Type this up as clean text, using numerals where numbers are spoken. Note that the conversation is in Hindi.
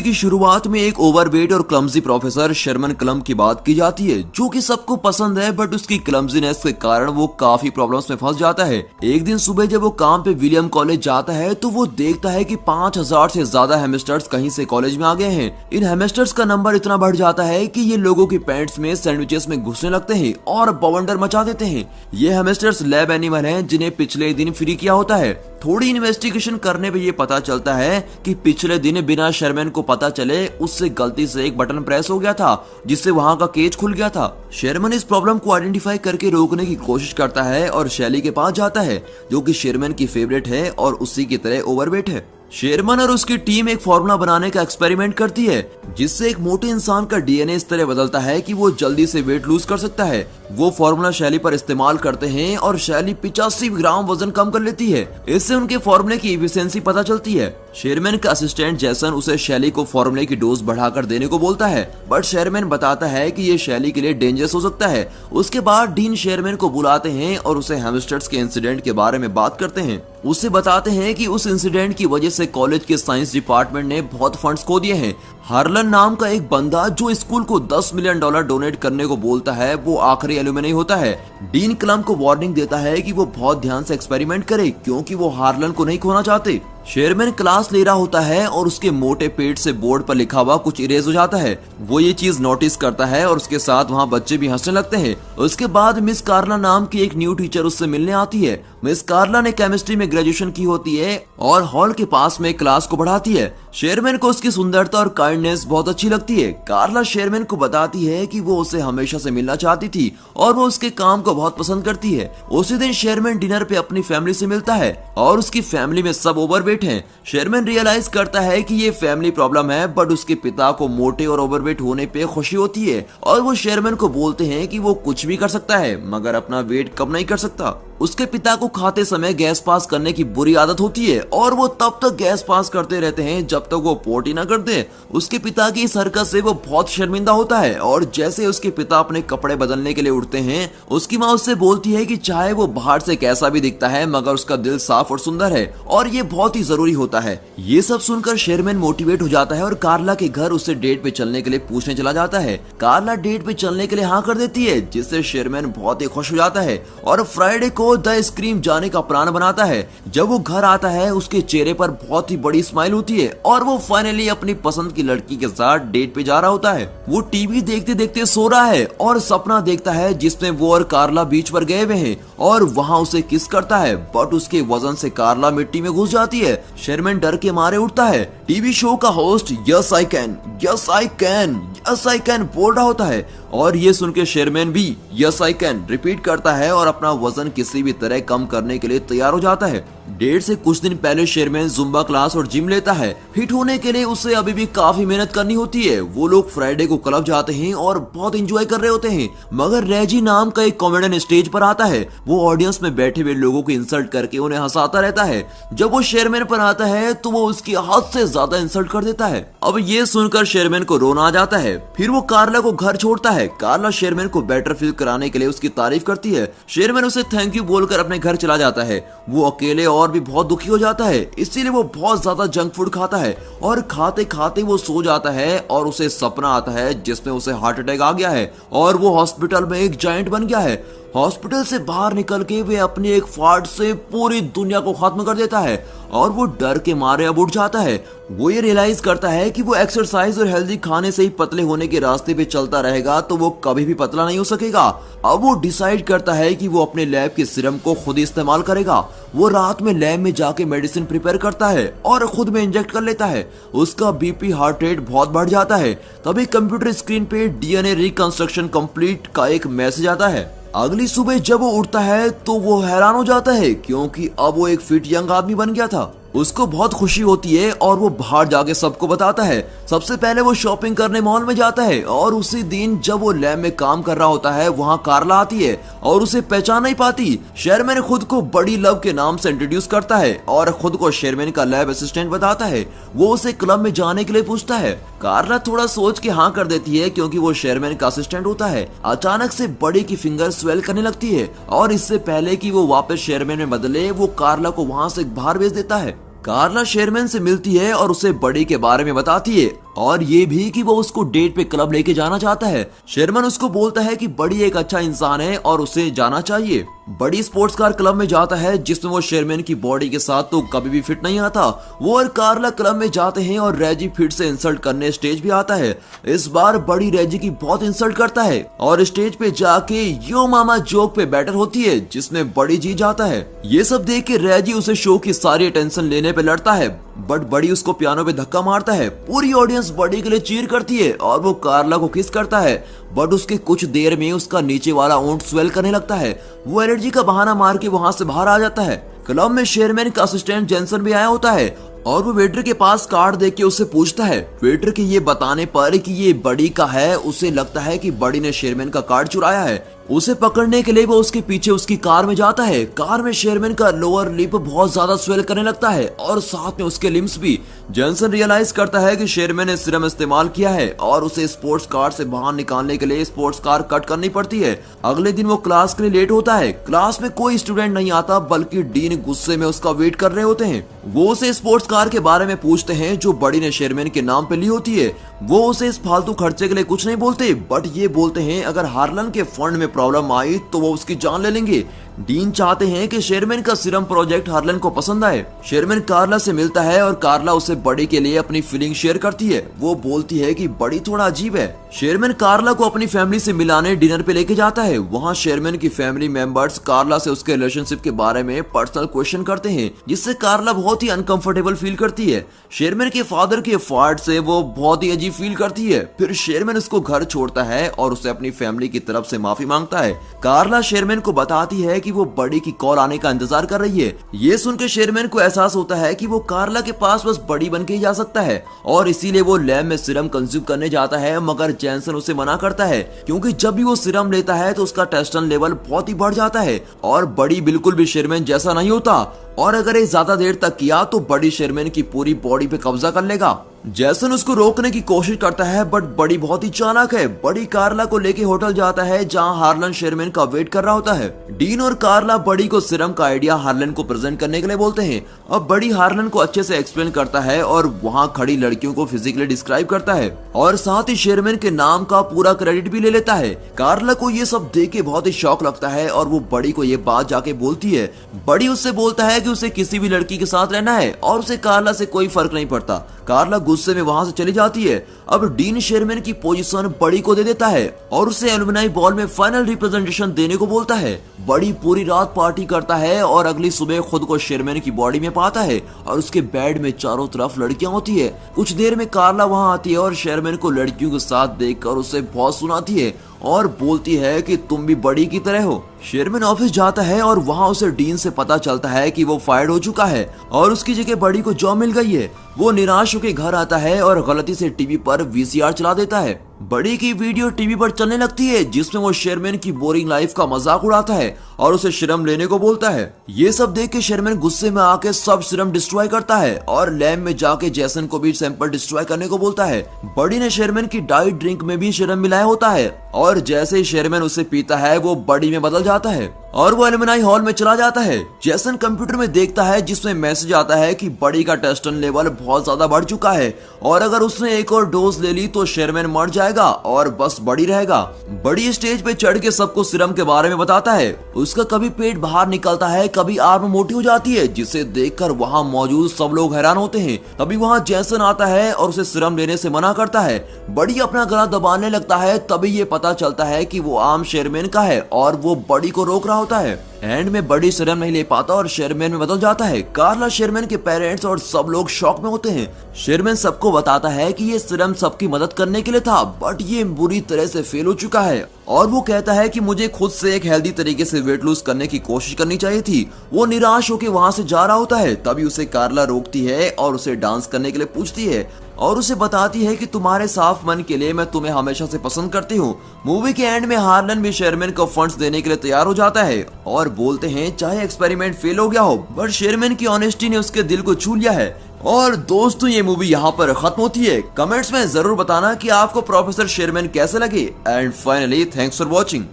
की शुरुआत में एक ओवरवेट और क्लमजी प्रोफेसर शर्मन क्लम की बात की जाती है, जो कि सबको पसंद है, बट उसकी क्लमजीनेस के कारण वो काफी प्रॉब्लम्स में फंस जाता है। एक दिन सुबह जब वो काम पे विलियम कॉलेज जाता है तो वो देखता है कि 5000 से ज्यादा हेमस्टर्स कहीं से कॉलेज में आ गए हैं। इन हेमस्टर्स का नंबर इतना बढ़ जाता है कि ये लोगों की पैंट्स में सैंडविचेस में घुसने लगते हैं और बवंडर मचा देते हैं। ये हेमस्टर्स लैब एनिमल हैं जिन्हें पिछले दिन फ्री किया होता है। थोड़ी इन्वेस्टिगेशन करने पे ये पता चलता है कि पिछले दिन बिना शर्मन को पता चले उससे गलती से एक बटन प्रेस हो गया था, जिससे वहां का केज खुल गया था। शर्मन इस प्रॉब्लम को आइडेंटिफाई करके रोकने की कोशिश करता है और शैली के पास जाता है, जो कि शर्मन की फेवरेट है और उसी की तरह ओवरवेट है। शेरमन और उसकी टीम एक फॉर्मूला बनाने का एक्सपेरिमेंट करती है, जिससे एक मोटे इंसान का डीएनए इस तरह बदलता है कि वो जल्दी से वेट लूज कर सकता है। वो फॉर्मूला शैली पर इस्तेमाल करते हैं और शैली 85 ग्राम वजन कम कर लेती है। इससे उनके फॉर्मूले की एफिशिएंसी पता चलती है। शेरमैन का असिस्टेंट जैसन उसे शैली को फॉर्मूले की डोज बढ़ाकर देने को बोलता है, बट शेरमैन बताता है कि ये शैली के लिए डेंजरस हो सकता है। उसके बाद डीन शेरमैन को बुलाते हैं और उसे हैमस्टर्स के इंसिडेंट के बारे में बात करते हैं। उससे बताते हैं कि उस इंसिडेंट की वजह से कॉलेज के साइंस डिपार्टमेंट ने बहुत फंड्स खो दिए हैं। हार्लन नाम का एक बंदा जो स्कूल को $10 मिलियन डोनेट करने को बोलता है, वो आखिरी एलुमनी होता है। डीन क्लम को वार्निंग देता है कि वो बहुत ध्यान से एक्सपेरिमेंट करे, क्योंकि वो हार्लन को नहीं खोना चाहते। शेरमैन क्लास ले रहा होता है और उसके मोटे पेट से बोर्ड पर लिखा हुआ कुछ इरेज हो जाता है। वो ये चीज नोटिस करता है और उसके साथ वहाँ बच्चे भी हंसने लगते हैं। उसके बाद मिस कार्ला नाम की एक न्यू टीचर उससे मिलने आती है। मिस कार्ला ने केमिस्ट्री में ग्रेजुएशन की होती है और हॉल के पास में क्लास को बढ़ाती है। शेरमैन को उसकी सुंदरता और काइंडनेस बहुत अच्छी लगती है। कार्ला शेरमैन को बताती है कि वो उसे हमेशा से मिलना चाहती थी और वो उसके काम को बहुत पसंद करती है। उसी दिन शेरमैन डिनर पे अपनी फैमिली से मिलता है और उसकी फैमिली में सब ओवरवेट हैं। शेरमैन रियलाइज करता है कि ये फैमिली प्रॉब्लम है, बट उसके पिता को मोटे और ओवरवेट होने पे खुशी होती है और वो शेरमैन को बोलते हैं कि वो कुछ भी कर सकता है, मगर अपना वेट कम नहीं कर सकता। उसके पिता को खाते समय गैस पास करने की बुरी आदत होती है और वो तब तक गैस पास करते रहते हैं जब तक वो पोटी ना कर दे। उसके पिता की इस हरकत से वो बहुत शर्मिंदा होता है और जैसे उसके पिता अपने कपड़े बदलने के लिए उठते हैं, उसकी माँ उससे बोलती है कि चाहे वो बाहर से कैसा भी दिखता है, मगर उसका दिल साफ और सुंदर है और ये बहुत ही जरूरी होता है। ये सब सुनकर शेरमैन मोटिवेट हो जाता है और कार्ला के घर उससे डेट पे चलने के लिए पूछने चला जाता है। कार्ला डेट पे चलने के लिए हाँ कर देती है, जिससे शेरमैन बहुत ही खुश हो जाता है और फ्राइडे को द आइसक्रीम जाने का प्लान बनाता है। जब वो घर आता है, उसके चेहरे पर बहुत ही बड़ी स्माइल होती है और वो फाइनली अपनी पसंद की लड़की के साथ डेट पे जा रहा होता है। वो टीवी देखते देखते सो रहा है और सपना देखता है जिसमें वो और कार्ला बीच पर गए हुए हैं और वहाँ उसे किस करता है, बट उसके वजन से कार्ला मिट्टी में घुस जाती है। शेरमैन डर के मारे उठता है। टीवी शो का host yes I can, yes I can, yes I can बोल रहा होता है और ये सुन के शेरमैन भी यस आई कैन रिपीट करता है और अपना वजन किसी भी तरह कम करने के लिए तैयार हो जाता है। डेट से कुछ दिन पहले शेरमैन जुम्बा क्लास और जिम लेता है। फिट होने के लिए उसे अभी भी काफी मेहनत करनी होती है। वो लोग फ्राइडे को क्लब जाते हैं और बहुत एंजॉय कर रहे होते हैं, मगर रेजी नाम का एक कॉमेडियन स्टेज पर आता है। वो ऑडियंस में बैठे हुए लोगों को इंसल्ट करके उन्हें हंसाता रहता है। जब वो शेरमैन पर आता है तो वो उसकी हद से ज्यादा इंसल्ट कर देता है। अब ये सुनकर शेरमैन को रोना आ जाता है। फिर वो कार्ला को घर छोड़ता है। कार्ला शेरमैन को बेटर फील कराने के लिए उसकी तारीफ करती है। शेरमैन उसे थैंक यू बोलकर अपने घर चला जाता है। वो अकेले और भी बहुत दुखी हो जाता है, इसीलिए वो बहुत ज्यादा जंक फूड खाता है और खाते खाते वो सो जाता है और उसे सपना आता है जिसमें उसे हार्ट अटैक आ गया है और वो हॉस्पिटल में एक जायंट बन गया है। हॉस्पिटल से बाहर निकल के वे अपनी एक फाड़ से पूरी दुनिया को खत्म कर देता है और वो डर के मारे अब उठ जाता है। वो ये रियलाइज करता है कि वो एक्सरसाइज और हेल्दी खाने से ही पतले होने के रास्ते पे चलता रहेगा तो वो कभी भी पतला नहीं हो सकेगा। अब वो डिसाइड करता है कि वो अपने लैब के सीरम को खुद ही इस्तेमाल करेगा। वो रात में लैब में जाके मेडिसिन प्रिपेयर करता है और खुद में इंजेक्ट कर लेता है। उसका बीपी हार्ट रेट बहुत बढ़ जाता है। तभी कंप्यूटर स्क्रीन पे डीएनए रिकंस्ट्रक्शन कंप्लीट का एक मैसेज आता है। अगली सुबह जब वो उठता है तो वो हैरान हो जाता है, क्योंकि अब वो एक फिट यंग आदमी बन गया था। उसको बहुत खुशी होती है और वो बाहर जाके सबको बताता है। सबसे पहले वो शॉपिंग करने मॉल में जाता है और उसी दिन जब वो लैब में काम कर रहा होता है, वहाँ कार्ला आती है और उसे पहचान नहीं पाती। शेरमैन खुद को बड़ी लव के नाम से इंट्रोड्यूस करता है और खुद को शेरमैन का लैब असिस्टेंट बताता है। वो उसे क्लब में जाने के लिए पूछता है। कार्ला थोड़ा सोच के हाँ कर देती है, क्योंकि वो शेरमैन का असिस्टेंट होता है। अचानक से बड़ी की फिंगर स्वेल करने लगती है और इससे पहले कि वो वापस शेरमैन में बदले, वो कार्ला को वहाँ से बाहर भेज देता है। कार्ला शेरमैन से मिलती है और उसे बड़ी के बारे में बताती है और ये भी कि वो उसको डेट पे क्लब लेके जाना चाहता है। शेरमैन उसको बोलता है कि बड़ी एक अच्छा इंसान है और उसे जाना चाहिए। बड़ी स्पोर्ट्स कार क्लब में जाता है जिसमें वो शेरमैन की बॉडी के साथ तो कभी भी फिट नहीं आता। वो और कार्ला क्लब में जाते हैं और रेजी फिट से इंसल्ट करने स्टेज भी आता है। इस बार बड़ी रेजी की बहुत इंसल्ट करता है और स्टेज पे जाके यो मामा जोक पे बैटर होती है जिसमें बड़ी जीत जाता है। ये सब देख के रेजी उसे शो की सारी अटेंशन लेने पे लड़ता है बट बड़ी उसको पियानो पे धक्का मारता है। पूरी ऑडियंस बड़ी के लिए चीयर करती है और वो कार्ला को किस करता है बट उसके कुछ देर में उसका नीचे वाला ओंठ स्वेल करने लगता है। वो एलर्जी का बहाना मार के वहां से बाहर आ जाता है। क्लब में शेरमैन का असिस्टेंट जेंसन भी आया होता है और वो वेटर के पास कार्ड देख के उससे पूछता है। वेटर के ये बताने पर कि ये बड़ी का है उसे लगता है कि बड़ी ने शेरमैन का कार्ड चुराया है। उसे पकड़ने के लिए वो उसके पीछे उसकी कार में जाता है। कार में शेरमैन का लोअर लिप बहुत ज्यादा स्वेल करने लगता है और साथ में उसके लिम्स भी। जेंसन रियलाइज करता है कि शेरमैन ने सीरम इस्तेमाल किया है और उसे स्पोर्ट्स कार से बाहर निकालने के लिए स्पोर्ट्स कार कट करनी पड़ती है। अगले दिन वो क्लास के लिए लेट होता है। क्लास में कोई स्टूडेंट नहीं आता बल्कि डीन गुस्से में उसका वेट कर रहे होते हैं। वो उसे स्पोर्ट्स कार के बारे में पूछते हैं जो बड़ी ने शेरमैन के नाम पे ली होती है। वो उसे इस फालतू खर्चे के लिए कुछ नहीं बोलते बट ये बोलते हैं अगर हार्लन के फंड में प्रॉब्लम आई तो वो उसकी जान ले लेंगे। डीन चाहते हैं कि शेरमैन का सीरम प्रोजेक्ट हार्लन को पसंद आए। शेरमैन कार्ला से मिलता है और कार्ला उसे बड़ी के लिए अपनी फीलिंग शेयर करती है। वो बोलती है कि बड़ी थोड़ा अजीब है। शेरमैन कार्ला को अपनी फैमिली से मिलाने डिनर पे लेके जाता है। वहाँ शेरमैन की फैमिली मेंबर्स कार्ला से उसके रिलेशनशिप के बारे में पर्सनल क्वेश्चन करते हैं जिससे कार्ला बहुत ही अनकंफर्टेबल फील करती है। शेरमैन के फादर के फाट से वो बहुत ही अजीब फील करती है। फिर शेरमैन उसको घर छोड़ता है और उसे अपनी फैमिली की तरफ से माफी मांगता है। कार्ला शेरमैन को बताती है कि वो बड़ी की कॉल आने का इंतजार कर रही है। ये सुनकर शेरमैन को एहसास होता है कि वो कार्ला के पास बस बड़ी बन के ही जा सकता है और इसीलिए वो लैब में सीरम कंज्यूम करने जाता है मगर जेंसन उसे मना करता है क्योंकि जब भी वो सीरम लेता है तो उसका टेस्टोस्टेरोन लेवल बहुत ही बढ़ जाता है और बड़ी बिल्कुल भी शेरमैन जैसा नहीं होता और अगर ये ज्यादा देर तक किया तो बड़ी शेरमैन की पूरी बॉडी पे कब्जा कर लेगा। जैसन उसको रोकने की कोशिश करता है बट बड़ी बहुत ही चालाक है। बड़ी कार्ला को लेके होटल जाता है जहां हार्लन शेरमैन का वेट कर रहा होता है। डीन और कार्ला बड़ी को सीरम का आइडिया हार्लन को प्रेजेंट करने के लिए बोलते हैं। अब बड़ी हार्लन को अच्छे से एक्सप्लेन करता है और वहां खड़ी लड़कियों को फिजिकली डिस्क्राइब करता है और साथ ही शेरमैन के नाम का पूरा क्रेडिट भी ले लेता है। कार्ला को ये सब देख के बहुत ही शौक लगता है और वो बड़ी को ये बात जाके बोलती है। बड़ी उससे बोलता है कि उसे किसी भी लड़की के साथ रहना है और उसे कार्ला से कोई फर्क नहीं पड़ता। कार्ला गुस्से में वहां से चली जाती है। अब डीन शेरमैन की पोजीशन बड़ी को दे देता है और उसे एलुमनाई बॉल में फाइनल रिप्रेजेंटेशन देने को बोलता है। बड़ी पूरी रात पार्टी करता है और अगली सुबह खुद को शेरमैन की बॉडी में पाता है और उसके बेड में चारों तरफ लड़कियां होती है। कुछ देर में कार्ला वहां आती है और शेरमैन को लड़कियों के साथ देखकर उसे बहुत सुनाती है और बोलती है कि तुम भी बड़ी की तरह हो। शेरमैन ऑफिस जाता है और वहां उसे डीन से पता चलता है कि वो फायर्ड हो चुका है और उसकी जगह बड़ी को जॉब मिल गई है। वो निराश होकर घर आता है और गलती से टीवी पर वीसीआर चला देता है। बड़ी की वीडियो टीवी पर चलने लगती है जिसमें वो शेरमैन की बोरिंग लाइफ का मजाक उड़ाता है और उसे सीरम लेने को बोलता है। ये सब देख के शेरमैन गुस्से में आके सब सीरम डिस्ट्रॉय करता है और लैब में जाके जेसन को भी सैंपल डिस्ट्रॉय करने को बोलता है। बड़ी ने शेरमैन की डाइट ड्रिंक में भी सीरम मिलाया होता है और जैसे ही शेरमैन उसे पीता है वो बड़ी में बदल जाता है और वो एलुमनाई हॉल में चला जाता है। जेसन कंप्यूटर में देखता है जिसमें मैसेज आता है कि बड़ी का टेस्टोस्टेरोन लेवल बहुत ज्यादा बढ़ चुका है और अगर उसने एक और डोज ले ली तो शेरमैन मर जाएगा और बस बड़ी रहेगा। बड़ी स्टेज पे चढ़ के सबको सीरम के बारे में बताता है। उसका कभी पेट बाहर निकलता है, कभी आर्म मोटी हो जाती है जिसे देखकर वहाँ मौजूद सब लोग हैरान होते हैं। तभी वहाँ जेसन आता है और उसे सीरम लेने से मना करता है। बड़ी अपना गला दबाने लगता है, तभी ये पता चलता है कि वो आम शेरमैन का है और वो बड़ी को रोक रहा होता है। एंड में बड़ी सीरम नहीं ले पाता और शेरमैन में बदल जाता है। कार्ला शेरमैन के पेरेंट्स और सब लोग शॉक में होते हैं। शेरमैन सबको बताता है कि ये सीरम सबकी मदद करने के लिए था बट ये बुरी तरह से फेल हो चुका है और वो कहता है कि मुझे खुद से एक हेल्दी तरीके से वेट लूज करने की कोशिश करनी चाहिए थी। वो निराश होकर वहां से जा रहा होता है, तभी उसे कार्ला रोकती है और उसे डांस करने के लिए पूछती है और उसे बताती है कि तुम्हारे साफ मन के लिए मैं तुम्हें हमेशा से पसंद करती हूँ। मूवी के एंड में हार्लन भी शेरमैन को फंड्स देने के लिए तैयार हो जाता है और बोलते हैं चाहे एक्सपेरिमेंट फेल हो गया हो बट शेरमैन की ऑनेस्टी ने उसके दिल को छू लिया है। और दोस्तों ये मूवी यहाँ पर खत्म होती है। कमेंट्स में जरूर बताना कि आपको प्रोफेसर शेरमैन कैसे लगे and finally thanks for watching.